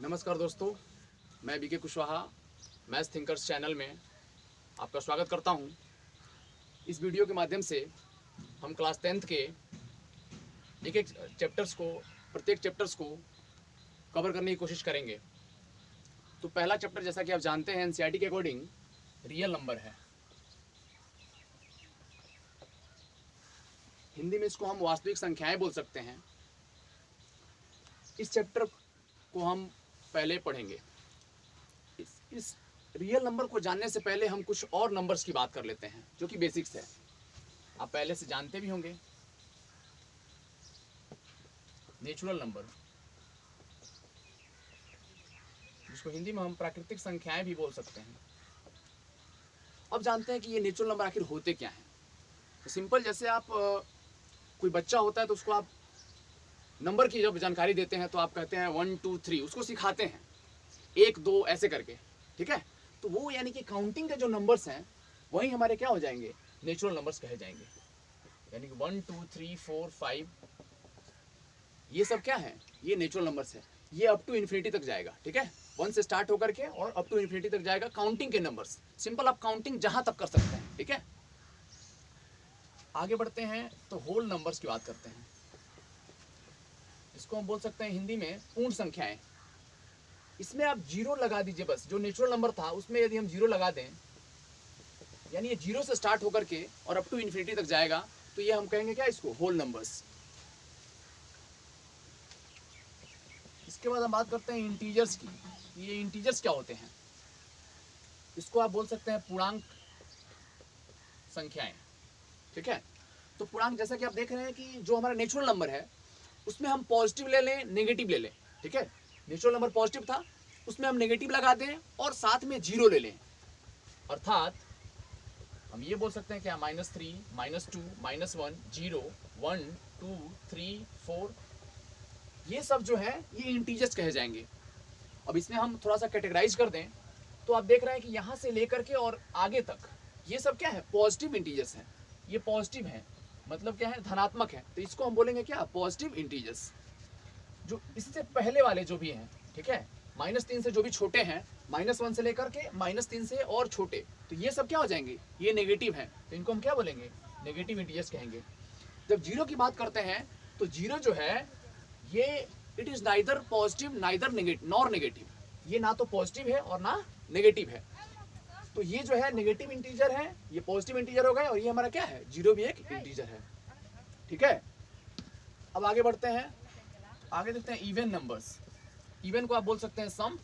नमस्कार दोस्तों, मैं BK Kushwaha maths thinkers channel में आपका स्वागत करता हूं। इस वीडियो के माध्यम से हम क्लास 10th के एक प्रत्येक चैप्टर्स को कवर करने की कोशिश करेंगे। तो पहला चैप्टर, जैसा कि आप जानते हैं, एनसीईआरटी के अकॉर्डिंग रियल नंबर है। हिंदी में इसको हम वास्तविक संख्याएं बोल सकते हैं। इस चैप्टर को हम पहले पढ़ेंगे। इस रियल नंबर को जानने से पहले हम कुछ और नंबर्स की बात कर लेते हैं, जो कि बेसिक्स है, आप पहले से जानते भी होंगे। नेचुरल नंबर, जिसको हिंदी में हम प्राकृतिक संख्याएं भी बोल सकते हैं। अब जानते हैं कि ये नेचुरल नंबर आखिर होते क्या हैं। तो सिंपल, जैसे आप कोई बच्चा होता है तो उसको आप नंबर की जब जानकारी देते हैं तो आप कहते हैं 1 2 3, उसको सिखाते हैं 1 2 ऐसे करके, ठीक है। तो वो यानी कि काउंटिंग के जो नंबर्स हैं वही हमारे क्या हो जाएंगे, नेचुरल नंबर्स कहे जाएंगे। यानी कि 1 2 3 4 5 ये सब क्या है, ये नेचुरल नंबर्स है। ये अप टू इन्फिनिटी तक जाएगा, ठीक है। 1 से स्टार्ट होकर के और अप टू इन्फिनिटी तक जाएगा काउंटिंग के नंबर्स। सिंपल, आप काउंटिंग जहां तक कर सकते हैं, ठीक है। आगे बढ़ते हैं तो होल नंबर्स की बात करते हैं। इसको हम बोल सकते हैं हिंदी में पूर्ण संख्याएं। इसमें आप जीरो लगा दीजिए बस। जो नेचुरल नंबर था उसमें यदि हम जीरो लगा दें, यानी ये जीरो से स्टार्ट होकर के और अप टू इन्फिनिटी तक जाएगा, तो ये हम कहेंगे क्या, इसको होल नंबर्स। इसके बाद हम बात करते हैं इंटीजर्स की। ये इंटीजर्स क्या होते हैं, इसको आप बोल सकते हैं पूर्णांक संख्याएं, ठीक है। तो पूर्णांक, जैसा कि आप देख रहे हैं कि जो हमारा नेचुरल नंबर है उसमें हम पॉजिटिव ले लें, नेगेटिव ले लें, ठीक है। नेचुरल नंबर पॉजिटिव था, उसमें हम नेगेटिव लगा दें और साथ में जीरो ले लें। अर्थात हम ये बोल सकते हैं क्या, -3 -2 -1 0 1 2 3 4, ये सब जो है ये इंटीजर्स कहे जाएंगे। अब इसमें हम थोड़ा सा कैटेगराइज कर दें तो आप देख रहे हैं कि यहाँ से लेकर के और आगे तक ये सब क्या है, पॉजिटिव इंटीजर्स हैं। ये पॉजिटिव है, मतलब क्या है, धनात्मक है। तो इसको हम बोलेंगे क्या, पॉजिटिव इंटीजर्स। जो इससे पहले वाले जो भी हैं, ठीक है, -3 से जो भी छोटे हैं, -1 से लेकर के -3 से और छोटे, तो ये सब क्या हो जाएंगे, ये नेगेटिव हैं। तो इनको हम क्या बोलेंगे, नेगेटिव इंटीजर्स कहेंगे। जब जीरो की बात करते हैं तो जीरो जो है ये it is neither positive neither nor negative. ये ना तो पॉजिटिव है और ना नेगेटिव है। तो ये जो है नेगेटिव इंटीजर है, ये पॉजिटिव इंटीजर हो गए, और ये हमारा क्या है, जीरो भी एक इंटीजर है, ठीक है। अब आगे बढ़ते हैं, आगे देखते हैं इवन नंबर्स। इवन को आप बोल सकते हैं सम।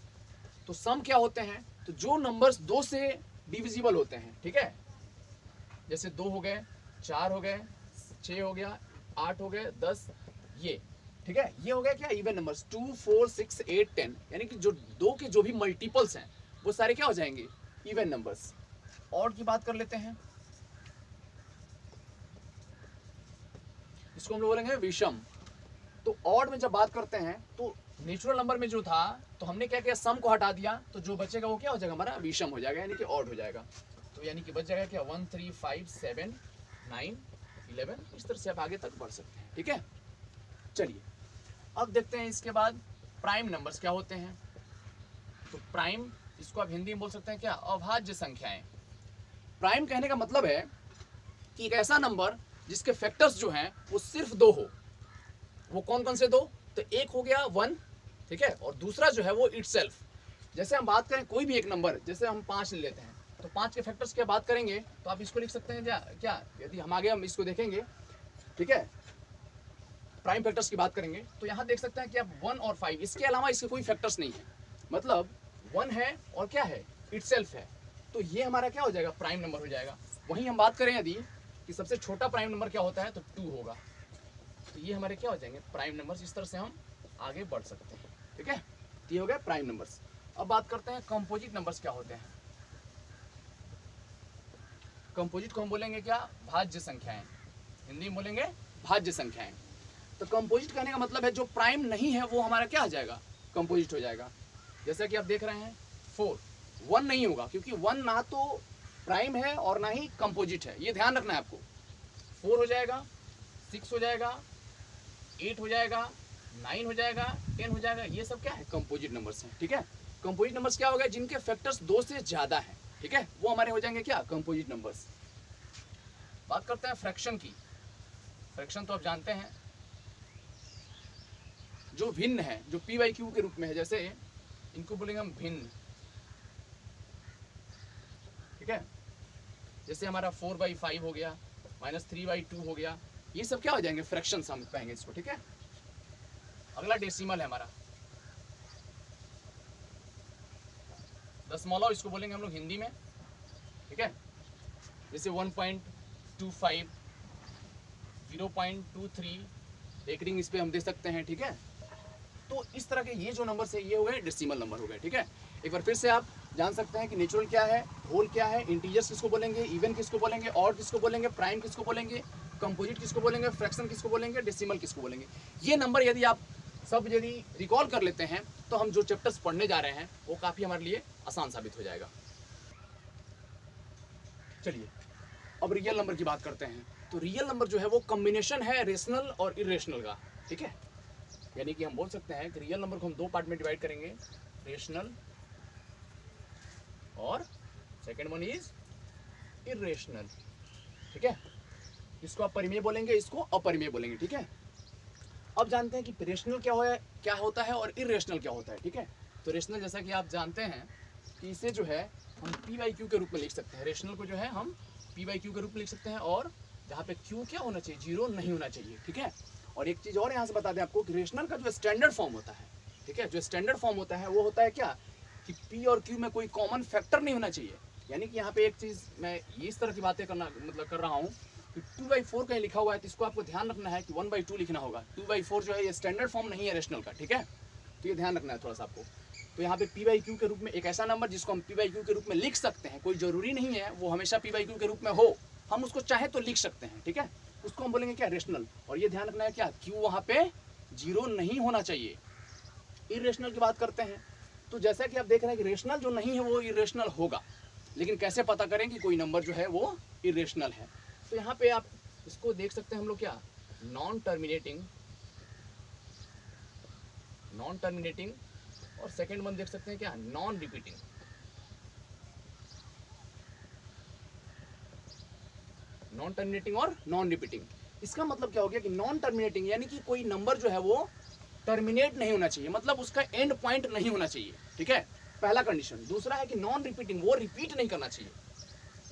तो सम क्या होते हैं, तो जो नंबर्स 2 से डिविजिबल होते हैं, ठीक है। जैसे 2 हो गए, 4 हो गए, 6 हो गया, 8 हो गए, 10, ये, ठीक है। ये हो गया क्या, इवन नंबर्स। 2 4 6 8 10, यानी कि जो 2 के जो भी मल्टीपल्स हैं वो सारे क्या हो जाएंगे, इवन नंबर्स। ऑड की बात कर लेते हैं, इसको हम लोग बोलेंगे विषम। तो ऑड में जब बात करते हैं तो नेचुरल नंबर में जो था, तो हमने क्या किया, सम को हटा दिया, तो जो बचेगा वो क्या हो जाएगा, हमारा विषम हो जाएगा, यानी कि ऑड हो जाएगा। तो यानी कि बच जाएगा क्या, 1 3 5 7 9 11, इस तरह से आप आगे तक बढ़ सकते हैं, ठीक है। चलिए अब देखते हैं इसके बाद प्राइम नंबर्स क्या होते हैं। तो प्राइम, इसको आप हिंदी में बोल सकते हैं क्या, अभाज्य संख्याएं। प्राइम कहने का मतलब है कि एक ऐसा नंबर जिसके फैक्टर्स जो हैं वो सिर्फ 2 हो। वो कौन कौन से 2, तो एक हो गया 1, ठीक है, और दूसरा जो है वो इटसेल्फ। जैसे हम बात करें कोई भी एक नंबर, जैसे हम 5 ले लेते हैं, तो 5 के फैक्टर्स की बात करेंगे तो आप इसको लिख सकते हैं क्या, यदि हम आगे हम इसको देखेंगे, ठीक है, प्राइम फैक्टर्स की बात करेंगे तो यहाँ देख सकते हैं कि अब 1 और 5, इसके अलावा इसके कोई फैक्टर्स नहीं है। मतलब 1 है और क्या है, इटसेल्फ है। तो ये हमारा क्या हो जाएगा, प्राइम नंबर हो जाएगा। वहीं हम बात करें यदि कि सबसे छोटा प्राइम नंबर क्या होता है, तो 2 होगा। तो ये हमारे क्या हो जाएंगे, प्राइम नंबर्स। इस तरह से हम आगे बढ़ सकते हैं, ठीक है। तो ये हो गया प्राइम नंबर्स। अब बात करते हैं कंपोजिट नंबर्स क्या होते हैं। कंपोजिट को हम बोलेंगे क्या, भाज्य संख्याएं। हिंदी में बोलेंगे भाज्य संख्याएं। तो कंपोजिट कहने का मतलब है जो प्राइम नहीं है वो हमारा क्या हो जाएगा, कंपोजिट हो जाएगा। जैसा कि आप देख रहे हैं 4, 1 नहीं होगा, क्योंकि 1 ना तो प्राइम है और ना ही कंपोजिट है, ये ध्यान रखना है आपको। 4 हो जाएगा, 6 हो जाएगा, 8 हो जाएगा, 9 हो जाएगा, 10 हो जाएगा, ये सब क्या है कंपोजिट नंबर्स हैं, ठीक है। कंपोजिट नंबर्स क्या हो गए, जिनके फैक्टर्स 2 से ज़्यादा हैं, ठीक है, वो हमारे हो जाएंगे क्या कंपोजिट नंबर्स। बात करते हैं फ्रैक्शन की। फ्रैक्शन तो आप जानते हैं जो भिन्न है, जो पी बाई क्यू के रूप में है, जैसे इनको बोलेंगे हम भिन्न, ठीक है। जैसे हमारा 4/5 हो गया, -3/2 हो गया, ये सब क्या हो जाएंगे फ्रैक्शन हम कहेंगे इसको, ठीक है। अगला डेसिमल है हमारा दशमलव, इसको बोलेंगे हम लोग हिंदी में, ठीक है। जैसे 1.25, 0.23, एक रिंग इस पे हम दे सकते हैं, ठीक है। तो इस तरह के ये जो नंबर है ये हो गए डेसिमल नंबर हो गए, ठीक है। एक बार फिर से आप जान सकते हैं कि नेचुरल क्या है, होल क्या है, इंटीजर्स किसको बोलेंगे, इवन किसको बोलेंगे, ऑड किसको बोलेंगे, प्राइम किसको बोलेंगे, कंपोजिट किसको बोलेंगे, फ्रैक्शन किसको बोलेंगे, डेसिमल किसको बोलेंगे। ये नंबर यदि आप सब यदि रिकॉल कर लेते हैं तो हम जो चैप्टर्स पढ़ने जा रहे हैं वो काफ़ी हमारे लिए आसान साबित हो जाएगा। चलिए अब रियल नंबर की बात करते हैं। तो रियल नंबर जो है वो कॉम्बिनेशन है रेशनल और इरेशनल का, ठीक है। यानी कि हम बोल सकते हैं कि रियल नंबर को हम 2 पार्ट में डिवाइड करेंगे, रेशनल और सेकेंड वन इज इरेशनल, ठीक है। इसको आप परिमेय बोलेंगे, इसको अपरिमेय बोलेंगे, ठीक है। अब जानते हैं कि रेशनल क्या होता है और इरेशनल क्या होता है, ठीक है। तो रेशनल जैसा कि आप जानते हैं कि इसे जो है हम पी बाई क्यू के रूप में लिख सकते हैं, रेशनल को जो है हम पी बाई क्यू के रूप में लिख सकते हैं, और जहाँ पे क्यू क्या होना चाहिए, 0 नहीं होना चाहिए, ठीक है। और एक चीज़ और यहाँ से बता दें आपको कि रेशनल का जो स्टैंडर्ड फॉर्म होता है, ठीक है, जो स्टैंडर्ड फॉर्म होता है वो होता है क्या कि पी और क्यू में कोई कॉमन फैक्टर नहीं होना चाहिए। यानी कि यहाँ पे एक चीज़ मैं इस तरह की बातें कर रहा हूँ कि 2/4 कहीं लिखा हुआ है तो इसको आपको ध्यान रखना है कि 1/2 लिखना होगा। 2/4 जो है ये स्टैंडर्ड फॉर्म नहीं है रेशनल का, ठीक है। तो ये ध्यान रखना है थोड़ा सा आपको। तो यहाँ पे पी बाई क्यू के रूप में एक ऐसा नंबर जिसको हम पी बाई क्यू के रूप में लिख सकते हैं, कोई जरूरी नहीं है वो हमेशा पी बाई क्यू के रूप में हो, हम उसको चाहे तो लिख सकते हैं, ठीक है। उसको हम बोलेंगे क्या रेशनल। और ये ध्यान रखना है क्या क्यू वहाँ पे 0 नहीं होना चाहिए। इरेशनल की बात करते हैं तो जैसा कि आप देख रहे हैं कि रेशनल जो नहीं है वो इरेशनल होगा, लेकिन कैसे पता करें कि कोई नंबर जो है वो इरेशनल है। तो यहाँ पे आप इसको देख सकते हैं हम लोग क्या नॉन टर्मिनेटिंग और सेकेंड वन देख सकते हैं क्या नॉन रिपीटिंग। नॉन टर्मिनेटिंग और नॉन रिपीटिंग, इसका मतलब क्या हो गया कि नॉन टर्मिनेटिंग यानी कि कोई नंबर जो है वो टर्मिनेट नहीं होना चाहिए, मतलब उसका एंड पॉइंट नहीं होना चाहिए, ठीक है, पहला कंडीशन। दूसरा है कि नॉन रिपीटिंग, वो रिपीट नहीं करना चाहिए,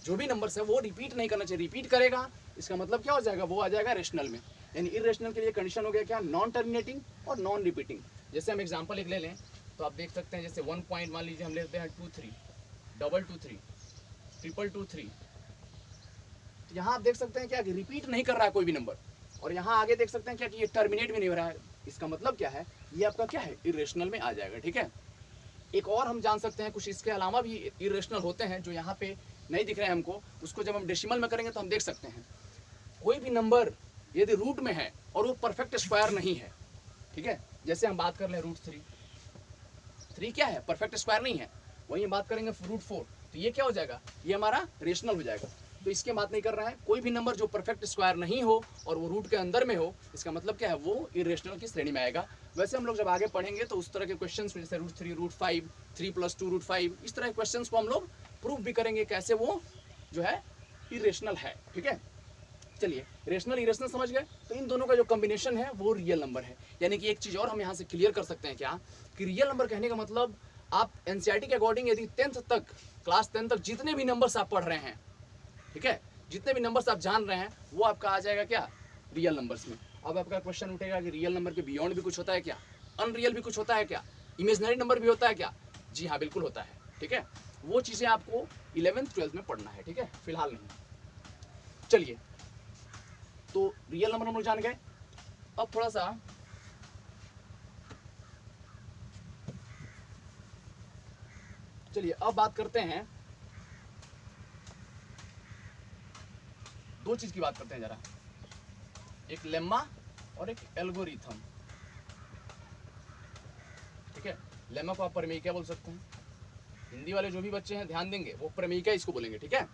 जो भी नंबर है वो रिपीट नहीं करना चाहिए। रिपीट करेगा इसका मतलब क्या हो जाएगा, वो आ जाएगा रेशनल में। यानी इरेशनल के लिए कंडीशन हो गया क्या नॉन टर्मिनेटिंग और नॉन रिपीटिंग। जैसे हम एग्जांपल एक ले लें तो आप देख सकते हैं, जैसे 1 पॉइंट मान लीजिए हम लेते हैं 23, 223, 333। यहाँ आप देख सकते हैं क्या कि रिपीट नहीं कर रहा है कोई भी नंबर, और यहाँ आगे देख सकते हैं क्या कि ये टर्मिनेट भी नहीं हो रहा है। इसका मतलब क्या है, ये आपका क्या है इरेशनल में आ जाएगा, ठीक है। एक और हम जान सकते हैं कुछ इसके अलावा भी इरेशनल होते हैं जो यहाँ पे नहीं दिख रहे हैं हमको, उसको जब हम डेसिमल में करेंगे तो हम देख सकते हैं। कोई भी नंबर यदि रूट में है और वो परफेक्ट स्क्वायर नहीं है, ठीक है, जैसे हम बात कर ले √3, 3 क्या है परफेक्ट स्क्वायर नहीं है। वहीं बात करेंगे √4 तो ये क्या हो जाएगा, ये हमारा रेशनल हो जाएगा। तो इसके बात नहीं कर रहा है, कोई भी नंबर जो परफेक्ट स्क्वायर नहीं हो और वो रूट के अंदर में हो, इसका मतलब क्या है वो इरेशनल की श्रेणी में आएगा। वैसे हम लोग जब आगे पढ़ेंगे तो उस तरह के क्वेश्चंस में जैसे √3, √5, 3 + 2 √5, इस तरह के क्वेश्चंस को हम लोग प्रूव भी करेंगे कैसे वो जो है इरेशनल है, ठीक है। चलिए रेशनल इरेशनल समझ गए, तो इन दोनों का जो कॉम्बिनेशन है वो रियल नंबर है। यानी कि एक चीज़ और हम यहाँ से क्लियर कर सकते हैं क्या कि रियल नंबर कहने का मतलब आप एनसीईआरटी के अकॉर्डिंग यदि 10th तक, क्लास 10 तक जितने भी नंबर्स आप पढ़ रहे हैं, ठीक है, जितने भी नंबर्स आप जान रहे हैं वो आपका आ जाएगा क्या रियल नंबर्स में। अब आपका क्वेश्चन उठेगा कि रियल नंबर के बियॉन्ड भी कुछ होता है क्या, अनरियल भी कुछ होता है क्या, इमेजनरी नंबर भी होता है क्या। जी हाँ बिल्कुल होता है, ठीक है। वो चीज़ें आपको 11th 12th में पढ़ना है, ठीक है, फिलहाल नहीं। चलिए तो रियल नंबर हम लोग जान गए। अब थोड़ा सा चलिए अब बात करते हैं, दो चीज की बात करते हैं जरा, एक लेम्मा और एक एल्गोरिथम, ठीक है। लेम्मा को आप प्रमेय क्या बोल सकते हैं, हिंदी वाले जो भी बच्चे हैं ध्यान देंगे वो प्रमेय क्या इसको बोलेंगे, ठीक है।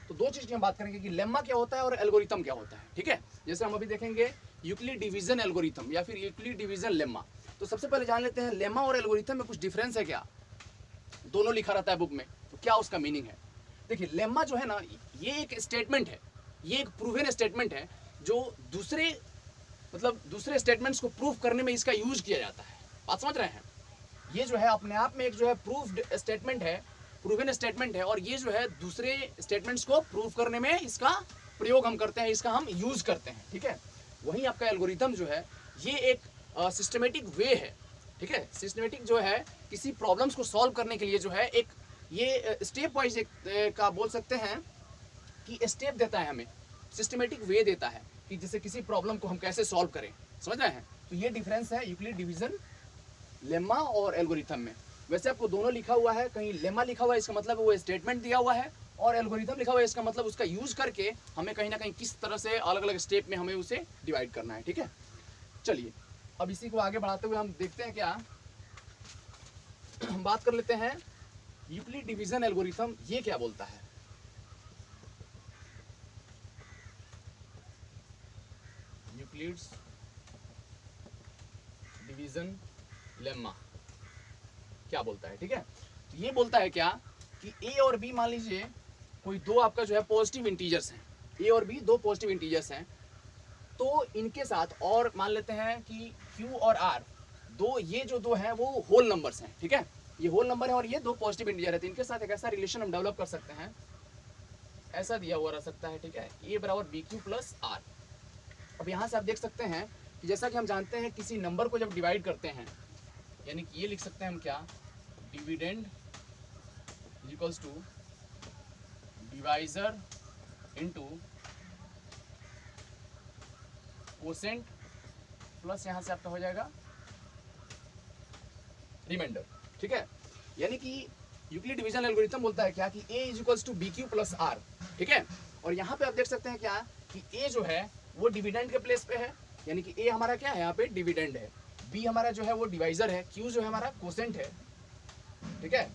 तो दो चीज की हम बात करेंगे कि लेम्मा क्या होता है और एल्गोरिथम क्या होता है, ठीक है। जैसे हम अभी देखेंगे यूक्लिड डिवीजन एल्गोरिथम या फिर यूक्लिड डिवीजन लेम्मा। तो सबसे पहले जान लेते हैं लेम्मा और एल्गोरिथम में कुछ डिफरेंस है क्या। दोनों लिखा रहता है बुक में, तो क्या उसका मीनिंग है। देखिए लेम्मा जो है ना, ये एक स्टेटमेंट है, ये एक प्रूवन स्टेटमेंट है जो दूसरे स्टेटमेंट्स को प्रूव करने में इसका यूज किया जाता है। बात समझ रहे हैं। ये जो है अपने आप में एक जो है प्रूव्ड स्टेटमेंट है, प्रूवन स्टेटमेंट है, और ये जो है दूसरे स्टेटमेंट्स को प्रूव करने में इसका प्रयोग हम करते हैं, इसका हम यूज करते हैं। ठीक है। वहीं आपका एल्गोरिथम जो है ये एक सिस्टमेटिक वे है। ठीक है। सिस्टमेटिक जो है किसी प्रॉब्लम्स को सॉल्व करने के लिए जो है एक ये स्टेप वाइज का बोल सकते हैं कि स्टेप देता है, हमें सिस्टमेटिक वे देता है कि जैसे किसी प्रॉब्लम को हम कैसे सॉल्व करें। समझ रहे हैं। तो ये डिफरेंस है यूक्लिड डिवीजन लेम्मा और एल्गोरिथम में। वैसे आपको दोनों लिखा हुआ है, कहीं लेम्मा लिखा हुआ है इसका मतलब वो स्टेटमेंट दिया हुआ है, और एल्गोरिथम लिखा हुआ है इसका मतलब उसका यूज करके हमें कहीं ना कहीं किस तरह से अलग अलग स्टेप में हमें उसे डिवाइड करना है। ठीक है। चलिए अब इसी को आगे बढ़ाते हुए हम देखते हैं क्या, हम बात कर लेते हैं यूक्लिड डिवीजन एल्गोरिथम ये क्या बोलता है। यूक्लिड्स डिवीजन लेम्मा क्या बोलता है। ठीक है। तो ये बोलता है क्या कि ए और बी, मान लीजिए कोई दो आपका जो है पॉजिटिव इंटीजर्स हैं, ए और बी दो पॉजिटिव इंटीजर्स हैं, तो इनके साथ और मान लेते हैं कि क्यू और आर दो, ये जो दो हैं वो होल नंबर्स हैं। ठीक है। ये होल नंबर है और ये दो पॉजिटिव इंटीजर है, तो इनके साथ एक ऐसा रिलेशन हम डेवलप कर सकते हैं, ऐसा दिया हुआ रह सकता है। ठीक है। ए बराबर बी क्यू प्लस आर। अब यहाँ से आप देख सकते हैं कि जैसा कि हम जानते हैं किसी नंबर को जब डिवाइड करते हैं, यानी कि ये लिख सकते हैं हम क्या, dividend equals to divisor into quotient plus यहाँ से आपका हो जाएगा रिमाइंडर। ठीक है। यानी कि यूक्लिड डिवीजन एल्गोरिथम बोलता है क्या कि a is equals to B Q plus R. ठीक है। और यहाँ पे आप देख सकते हैं क्या कि a जो है वो डिविडेंड के प्लेस पे है, यानी कि a हमारा क्या है यहाँ पे डिविडेंड है, b हमारा जो है वो डिवाइजर है, q जो है हमारा कोसेंट है। ठीक है।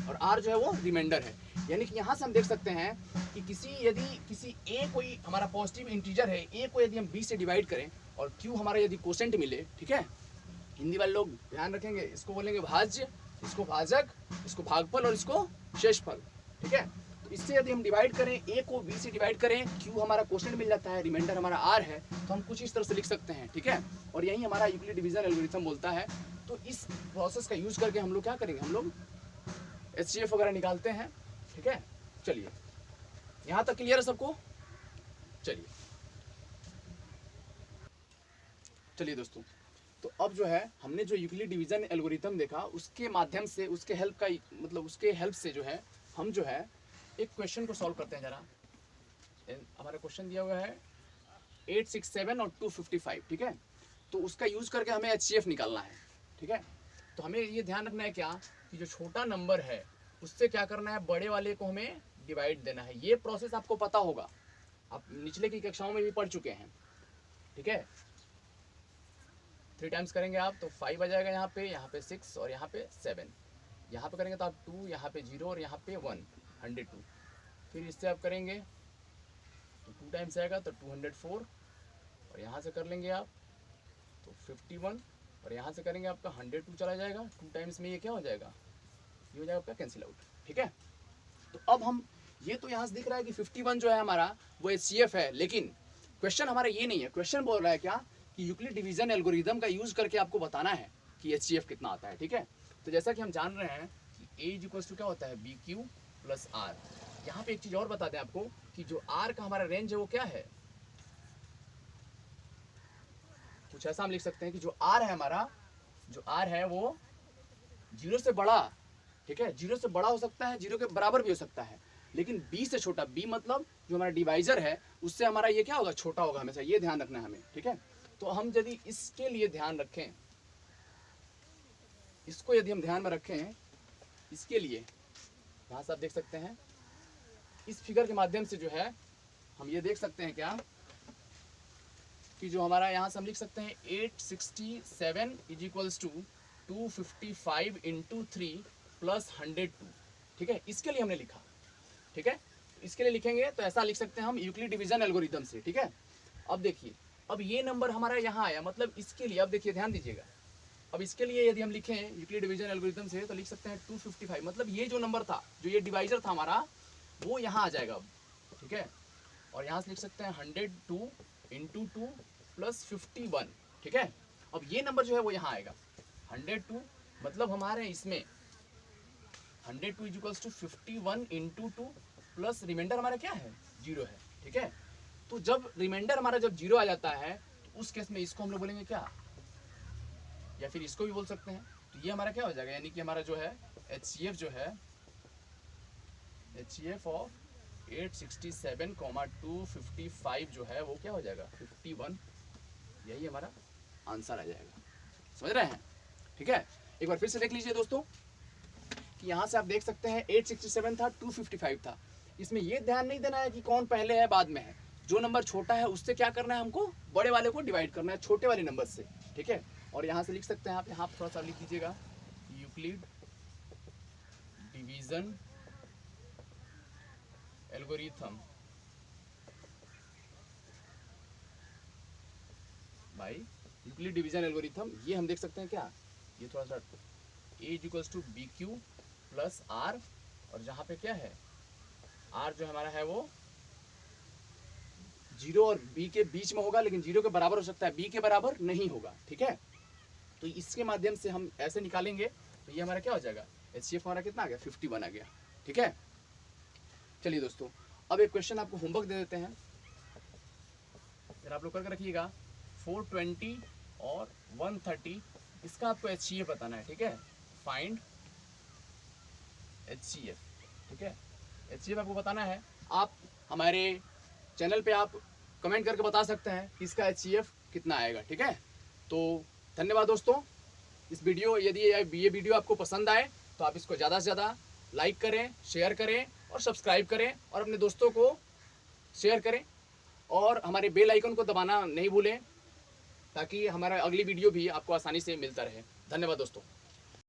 और r जो है वो रिमाइंडर है। यानी कि यहाँ से हम देख सकते हैं कि यदि किसी a कोई हमारा पॉजिटिव इंटीजर है, a को यदि हम b से डिवाइड करें और q हमारा यदि कोसेंट मिले, ठीक है, हिंदी वाले लोग ध्यान रखेंगे, इसको बोलेंगे भाज्य, इसको भाजक, इसको भागफल और इसको शेषफल। ठीक है। तो इससे यदि हम डिवाइड करें, a को b से डिवाइड करें, q हमारा कोसेंट मिल जाता है, रिमाइंडर हमारा r है, तो हम कुछ इस तरह से लिख सकते हैं। ठीक है। और यही हमारा यूक्लिड डिवीजन एल्गोरिथम बोलता है। तो इस प्रोसेस का यूज करके हम लोग क्या करेंगे, हम लोग HCF वगैरह निकालते हैं। ठीक है। चलिए यहाँ तक क्लियर है सबको। चलिए दोस्तों, तो अब जो है हमने जो यूक्लिड डिवीजन एल्गोरिथम देखा, उसके माध्यम से, उसके हेल्प का मतलब उसके हेल्प से जो है हम जो है एक क्वेश्चन को सॉल्व करते हैं। जरा हमारा क्वेश्चन दिया हुआ है 867 और 255। ठीक है। तो उसका यूज करके हमें HCF निकालना है। ठीक है। तो हमें ये ध्यान रखना है क्या कि जो छोटा नंबर है उससे क्या करना है, बड़े वाले को हमें डिवाइड देना है। ये प्रोसेस आपको पता होगा, आप निचले की कक्षाओं में भी पढ़ चुके हैं। ठीक है। 3 टाइम्स करेंगे आप तो 5 आ जाएगा, यहाँ पे 6 और यहाँ पे 7, यहाँ पे करेंगे तो आप 2, यहाँ पे 0 और यहाँ पे 1, 102। फिर इससे आप करेंगे तो 2 टाइम्स आएगा तो 204, और यहाँ से कर लेंगे आप तो 51, और यहाँ से करेंगे आपका 102 चला जाएगा। 2 टाइम्स में ये क्या हो जाएगा, ये हो जाएगा आपका कैंसिल आउट। ठीक है। तो अब हम ये तो यहाँ से दिख रहा है कि 51 जो है हमारा वो HCF है, लेकिन क्वेश्चन हमारा ये नहीं है। क्वेश्चन बोल रहा है क्या कि यूक्लिड डिवीजन एल्गोरिथम का यूज करके आपको बताना है कि HCF कितना आता है। ठीक है। तो जैसा कि हम जान रहे हैं कि A इज इक्वल्स टू क्या होता है, बी क्यू प्लस आर। यहाँ पे एक चीज और बता दें आपको कि जो R का हमारा रेंज है वो क्या है, कुछ ऐसा हम लिख सकते हैं कि जो R है हमारा, जो R है वो 0 से बड़ा, ठीक है, 0 से बड़ा हो सकता है, 0 के बराबर भी हो सकता है, लेकिन B से छोटा। B मतलब जो हमारा डिवाइजर है उससे हमारा ये क्या होगा, छोटा होगा हमेशा। ये ध्यान रखना है हमें। ठीक है। तो हम यदि इसके लिए ध्यान रखें, इसको यदि हम ध्यान में रखें, इसके लिए यहाँ से आप देख सकते हैं इस फिगर के माध्यम से जो है हम ये देख सकते हैं क्या कि जो हमारा यहाँ से हम लिख सकते हैं 867 is equals to 255 into 3 plus 102। ठीक है। इसके लिए हमने लिखा। ठीक है। इसके लिए लिखेंगे तो ऐसा लिख सकते हैं हम यूक्लिड डिवीजन एल्गोरिथम से। ठीक है। अब देखिए, अब ये नंबर हमारा यहाँ आया, मतलब इसके लिए अब देखिए ध्यान दीजिएगा, अब इसके लिए यदि हम लिखें यूक्लिड डिवीजन एल्गोरिथम से तो लिख सकते हैं 255, मतलब ये जो नंबर था, जो ये डिवाइजर था हमारा, वो यहाँ आ जाएगा अब, ठीक है। और यहाँ से लिख सकते हैं 102 इंटू 2 प्लस 51, ठीक है। अब ये नंबर जो है वो यहाँ आएगा 102, मतलब हमारे इसमें 102 is equals to 51 into 2 plus remainder हमारा क्या है 0 है, ठीक है। तो जब रिमाइंडर हमारा जब 0 आ जाता है तो उस केस में इसको हम लोग बोलेंगे क्या, या फिर इसको भी बोल सकते हैं। तो ये हमारा क्या हो जाएगा, यानी कि हमारा जो है HCF जो है HCF ऑफ 867,255 जो है वो क्या हो जाएगा 51, यही हमारा आंसर आ जाएगा। समझ रहे हैं, ठीक है। एक बार फिर से देख लीजिए दोस्तों कि यहाँ से आप देख सकते हैं 867 था, 255 था। इसमें ये ध्यान नहीं देना है कि कौन पहले है बाद में है, जो नंबर छोटा है उससे क्या करना है, हमको बड़े वाले को डिवाइड करना है छोटे वाले नंबर से, ठीक है। और यहाँ से लिख सकते हैं आप, यहाँ थोड़ा सा लिख दीजिएगा Euclid division algorithm by Euclid division algorithm, ये हम देख सकते हैं क्या, ये थोड़ा सा A is equals to B Q plus R, और जहाँ पे क्या है आर जो हमारा है वो 0 और B के बीच में होगा, लेकिन 0 के बराबर हो सकता है, B के बराबर नहीं होगा, ठीक है। तो इसके माध्यम से हम ऐसे निकालेंगे तो ये हमारा क्या हो जाएगा, HCF हमारा कितना आ गया 51 आ गया, ठीक है। चलिए दोस्तों, अब एक क्वेश्चन आपको होमवर्क दे देते हैं, फिर आप लोग करके रखिएगा। 420 और 130 इसका आपको HCF बताना है, ठीक है। फाइंड HCF, ठीक है। HCF आपको बताना है। आप हमारे चैनल पे आप कमेंट करके बता सकते हैं कि इसका HCF कितना आएगा, ठीक है। तो धन्यवाद दोस्तों। इस वीडियो यदि ये वीडियो आपको पसंद आए तो आप इसको ज़्यादा से ज़्यादा लाइक करें, शेयर करें और सब्सक्राइब करें, और अपने दोस्तों को शेयर करें, और हमारे बेल आइकन को दबाना नहीं भूलें ताकि हमारा अगली वीडियो भी आपको आसानी से मिलता रहे। धन्यवाद दोस्तों।